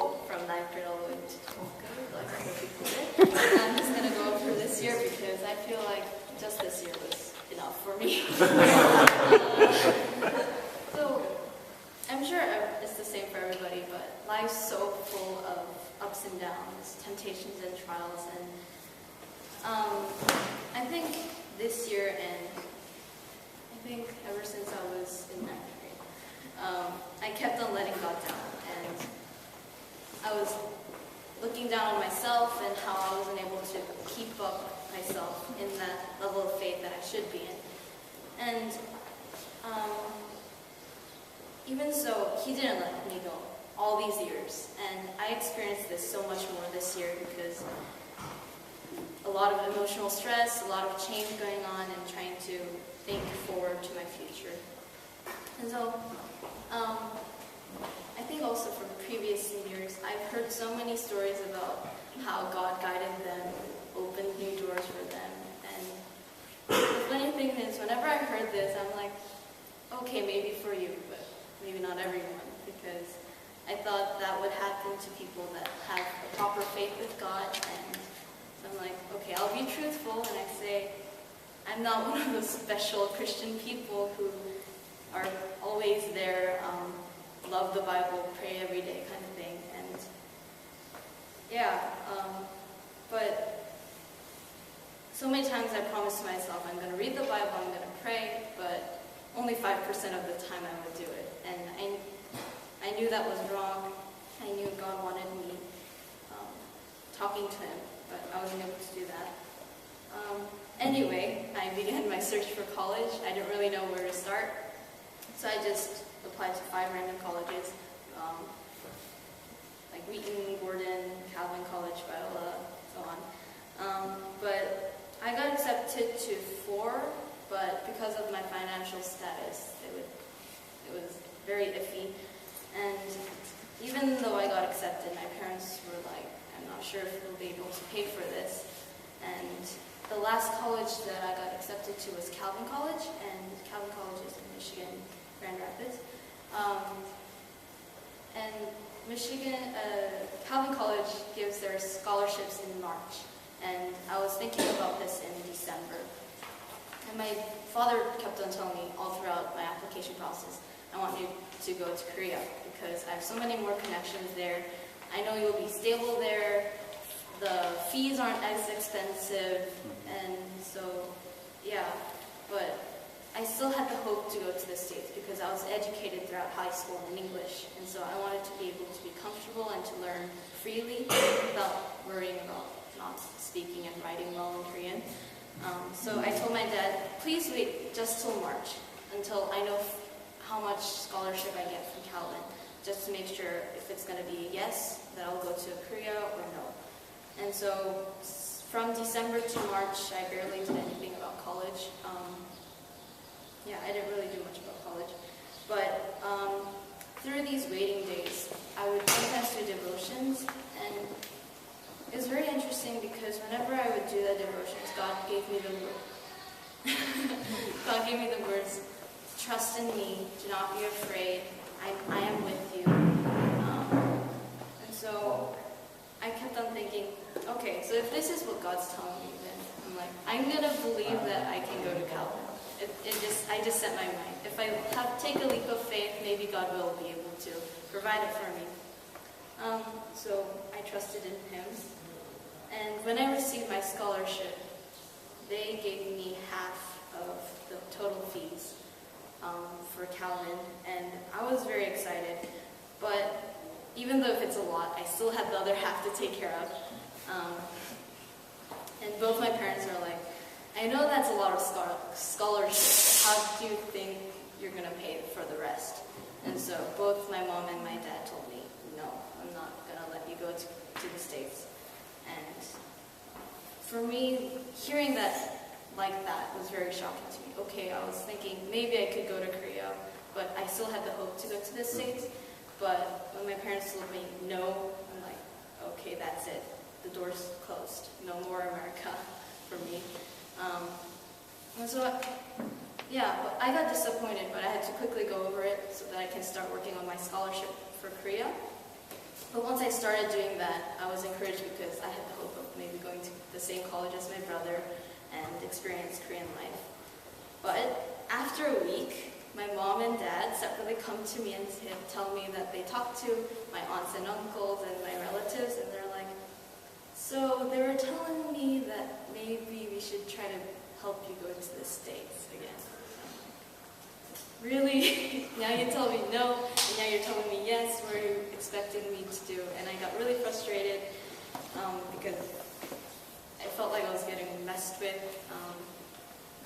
go from 9th grade all the way to 12th grade, like other people did. And I'm just going to go for this year because I feel like just this year was enough for me. So I'm sure it's the same for everybody, but life's so full of ups and downs, temptations and trials, and I think this year, and I think ever since I was in 9th grade, I kept on letting God down, and I was looking down on myself and how I wasn't able to keep up myself in that level of faith that I should be in. And even so, He didn't let me go all these years, and I experienced this so much more this year because a lot of emotional stress, a lot of change going on, and trying to think forward to my future. And so, I think also from previous years, I've heard so many stories about how God guided them, opened new doors for them. And the funny thing is, whenever I heard this, I'm like, okay, maybe for you, but maybe not everyone, because I thought that would happen to people that have a proper faith with God. And so I'm like, okay, I'll be truthful, and I say, I'm not one of those special Christian people who are always there, love the Bible, pray every day kind of thing. And yeah, but so many times I promised myself I'm going to read the Bible, I'm going to pray, but only 5% of the time I would do it. And I knew that was wrong. I knew God wanted me talking to Him, but I wasn't able to do that. Anyway, I began my search for college. I didn't really know where to start, so I just applied to 5 random colleges, like Wheaton, Gordon, Calvin College, Biola, so on. But I got accepted to 4, but because of my financial status, it was very iffy. And even though I got accepted, my parents were like, I'm not sure if we'll be able to pay for this. And the last college that I got accepted to was Calvin College, and Calvin College is in Michigan, Grand Rapids. And Calvin College gives their scholarships in March, and I was thinking about this in December. And my father kept on telling me all throughout my application process, I want you to go to Korea because I have so many more connections there. I know you'll be stable there. The fees aren't as expensive, and so, yeah. But I still had the hope to go to the States because I was educated throughout high school in English, and so I wanted to be able to be comfortable and to learn freely without worrying about not speaking and writing well in Korean. So I told my dad, please wait just till March until I know how much scholarship I get from Calvin, just to make sure if it's going to be a yes, that I'll go to Korea or no. And so from December to March, I barely did anything about college. Yeah, I didn't really do much about college. But through these waiting days, I would sometimes do devotions, and it was very interesting because whenever I would do the devotions, God gave me the God gave me the words, trust in me, do not be afraid, I am with you. And so I kept on thinking, okay, so if this is what God's telling me, then I'm like, I'm going to believe that I can go to Calvin. I just set my mind. If I take a leap of faith, maybe God will be able to provide it for me. So I trusted in Him. And when I received my scholarship, they gave me half of the total fees for Calvin, and I was very excited. But even though if it's a lot, I still had the other half to take care of. And both my parents are like, I know that's a lot of scholarship. How do you think you're going to pay for the rest? And so both my mom and my dad told me, no, I'm not going to let you go to the States. And for me, hearing that like that was very shocking to me. Okay, I was thinking maybe I could go to Korea, but I still had the hope to go to the States. But when my parents told me no, I'm like, okay, that's it. The door's closed. No more America for me. And so, yeah, I got disappointed, but I had to quickly go over it so that I can start working on my scholarship for Korea. But once I started doing that, I was encouraged because I had the hope of maybe going to the same college as my brother and experience Korean life. But after a week, my mom and dad separately come to me and tell me that they talked to my aunts and uncles and my relatives, and they're like, so they were telling me that maybe we should try to help you go to the States again. Really? Now you tell me no, and now you're telling me yes, what are you expecting me to do? And I got really frustrated because I felt like I was getting messed with.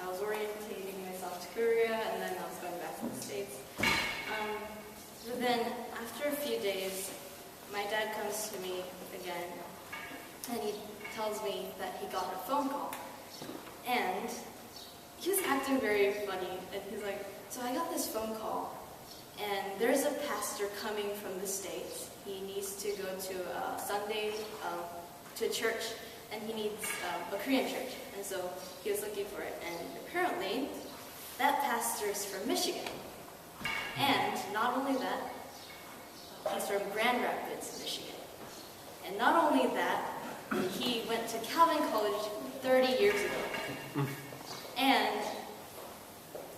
I was orientating myself to Korea, and then I was going back to the States. But then, after a few days, my dad comes to me again, and he tells me that he got a phone call. And he was acting very funny, and he's like, so I got this phone call, and there's a pastor coming from the States. He needs to go to Sunday to church, and he needs a Korean church. And so he was looking for it. And apparently, that pastor is from Michigan. And not only that, he's from Grand Rapids, Michigan. And not only that, he went to Calvin College 30 years ago. And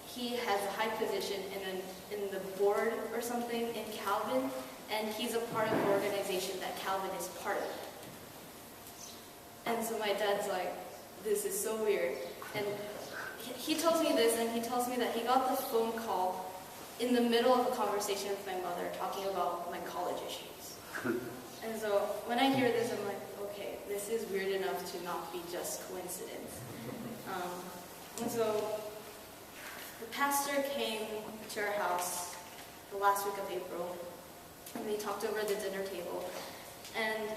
he has a high position in the board or something in Calvin, and he's a part of the organization that Calvin is part of. And so my dad's like, this is so weird. And he tells me this, and he tells me that he got the phone call in the middle of a conversation with my mother talking about my college issues. And so when I hear this, I'm like, okay, this is weird enough to not be just coincidence. And so the pastor came to our house the last week of April, and we talked over the dinner table. And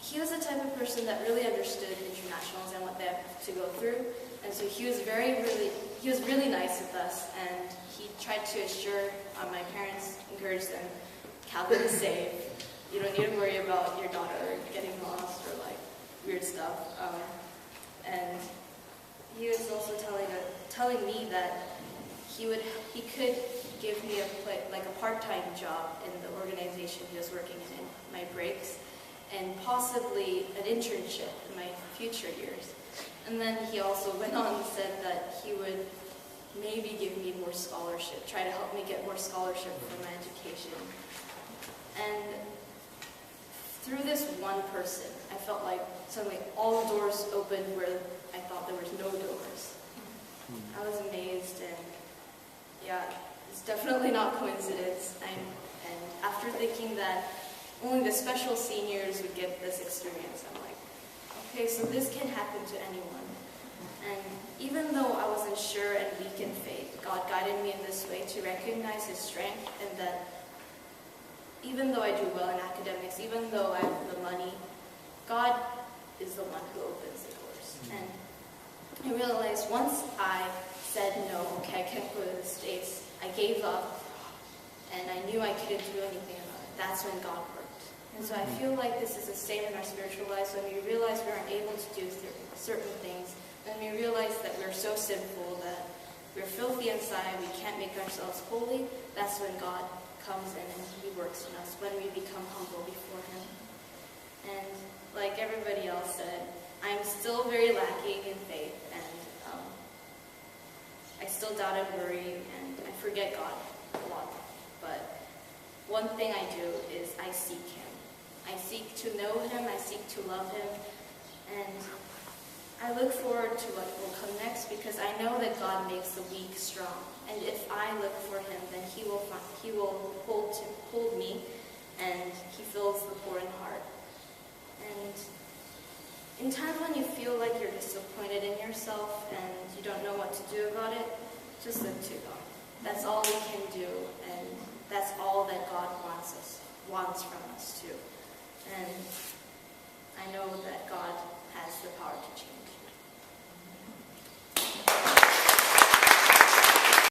he was the type of person that really understood internationals and what they have to go through. And so he was really nice with us, and he tried to assure my parents, encourage them, Calvin is safe. You don't need to worry about your daughter getting lost or like weird stuff. And he was also telling me that he could give me a part-time job in the organization he was working in my breaks, and possibly an internship in my future years. And then he also went on and said that he would maybe give me more scholarship, try to help me get more scholarship for my education. And through this one person, I felt like suddenly all the doors opened where I thought there was no doors. I was amazed, and yeah, it's definitely not coincidence. And after thinking that only the special seniors would get this experience, I'm like, okay, so this can happen to anyone. And even though I wasn't sure and weak in faith, God guided me in this way to recognize His strength, and that even though I do well in academics, even though I have the money, God is the one who opens the doors. And I realized once I said no, okay, I can't go to the States, I gave up, and I knew I couldn't do anything about it. That's when God worked. And so I feel like this is the same in our spiritual lives. When we realize we aren't able to do certain things, when we realize that we're so sinful, that we're filthy inside, we can't make ourselves holy, that's when God comes in and He works in us, when we become humble before Him. And like everybody else said, I'm still very lacking in faith, and I still doubt and worry, and I forget God a lot. But one thing I do is I seek Him. I seek to know Him, I seek to love Him, and I look forward to what will come next, because I know that God makes the weak strong. And if I look for Him, then He will hold me, and He fills the poor in heart. And in times when you feel like you're disappointed in yourself and you don't know what to do about it, just look to God. That's all we can do, and that's all that God wants from us too. And I know that God has the power to change.